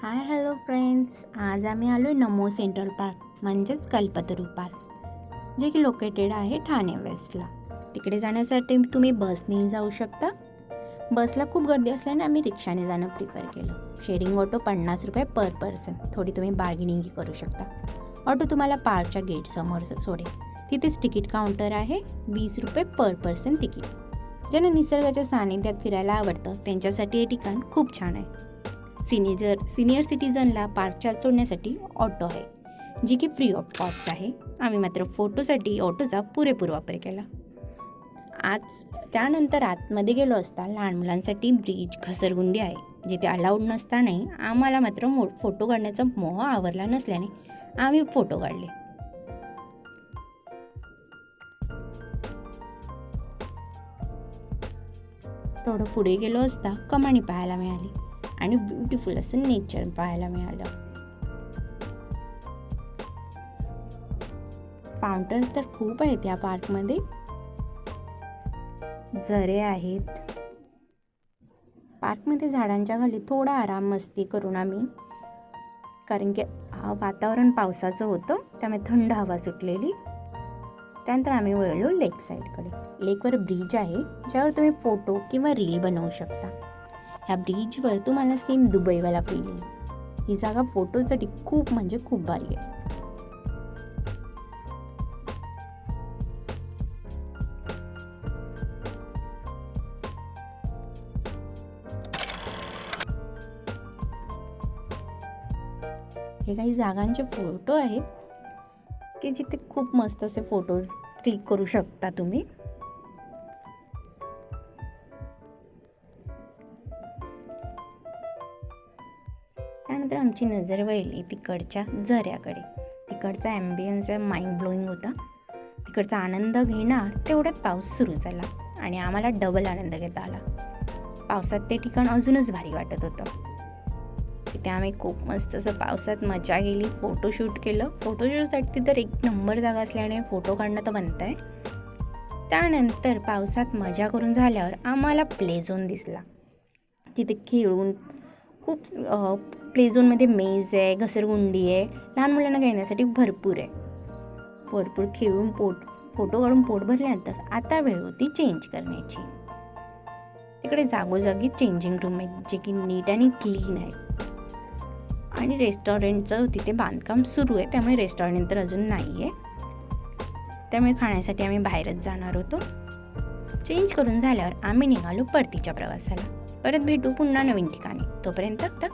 Hi hello friends, आज आम्ही आलो आहे नमो सेंट्रल पार्क म्हणजेच कल्पतरू पार्क, जे की लोकेटेड आहे ठाणे वेस्टला. तिकडे जाण्यासाठी तुम्ही बसने जाऊ शकता. बसला खूप गर्दी असल्याने आम्ही रिक्षाने जाणं प्रिफर केलं. शेअरिंग ऑटो 50 रुपये पर पर्सन. थोडी तुम्ही बार्गेनिंगही करू शकता. ऑटो तुम्हाला पार्कच्या गेटसमोर सोडेल. तिथेच तिकीट काउंटर आहे. 20 रुपये पर पर्सन तिकीट. ज्यांना निसर्गाच्या सानिध्यात फिरायला आवडतं त्यांच्यासाठी हे ठिकाण खूप छान आहे. सिनियर सिटीजनला पार्कच्या सोडण्यासाठी ऑटो आहे, जी की फ्री ऑफ कॉस्ट आहे. आम्ही मात्र फोटोसाठी ऑटोचा पुरेपूर वापर केला. त्यानंतर आतमध्ये गेलो असता लहान मुलांसाठी ब्रिज घसरगुंडी आहे, जिथे अलाउड नसतानाही आम्हाला मात्र फोटो काढण्याचा मोह आवरला नसल्याने आम्ही फोटो काढले. थोडं पुढे गेलो असता कमानी पाहायला मिळाली आणि ब्युटिफुल असं नेचर पाहायला मिळालं. फाउंटन तर खूप आहेत या पार्कमध्ये. झरे आहेत. पार्कमध्ये झाडांच्या खाली थोडा आराम मस्ती करून आम्ही, कारण की वातावरण पावसाचं होतं त्यामुळे थंड हवा सुटलेली. त्यानंतर आम्ही वळलो लेक साईडकडे. लेकवर ब्रिज आहे, ज्यावर तुम्ही फोटो किंवा रील बनवू शकता. ह्या ब्रिजवर तुम्हाला सेम दुबईवाला फील येईल. ही जागा फोटोसाठी खूप म्हणजे खूप भारी आहे. हे काही जागांचे फोटो आहेत की जिथे खूप मस्त असे फोटोज क्लिक करू शकता तुम्ही. त्यानंतर आमची नजर वळली तिकडच्या झऱ्याकडे. तिकडचा ॲम्बियन्स माइंड ब्लोईंग होता. तिकडचा आनंद घेणार तेवढ्यात पाऊस सुरू झाला आणि आम्हाला डबल आनंद घेता आला. पावसात ते ठिकाण अजूनच भारी वाटत होतं. तिथे आम्ही खूप मस्त असं पावसात मजा केली, फोटोशूट केलं. फोटोशूटसाठी तर एक नंबर जागा असल्याने फोटो काढणं तर बनतं आहे. त्यानंतर पावसात मजा करून झाल्यावर आम्हाला प्ले झोन दिसला. तिथे खेळून खूप प्ले झोनमध्ये मेज आहे, घसरगुंडी आहे. लहान मुलांना खेळण्यासाठी भरपूर आहे. भरपूर खेळून फोटो काढून पोट भरल्यानंतर आता वेळ होती चेंज करण्याची. तिकडे जागोजागी चेंजिंग रूम आहेत, जे की नीट आणि क्लीन आहेत. आणि रेस्टॉरंटचं तिथे बांधकाम सुरू आहे, त्यामुळे रेस्टॉरंट तर अजून नाही आहे. त्यामुळे खाण्यासाठी आम्ही बाहेरच जाणार होतो. चेंज करून झाल्यावर आम्ही निघालो परतीच्या प्रवासाला. परत भेटू पुन्हा नवीन ठिकाणी. तोपर्यंत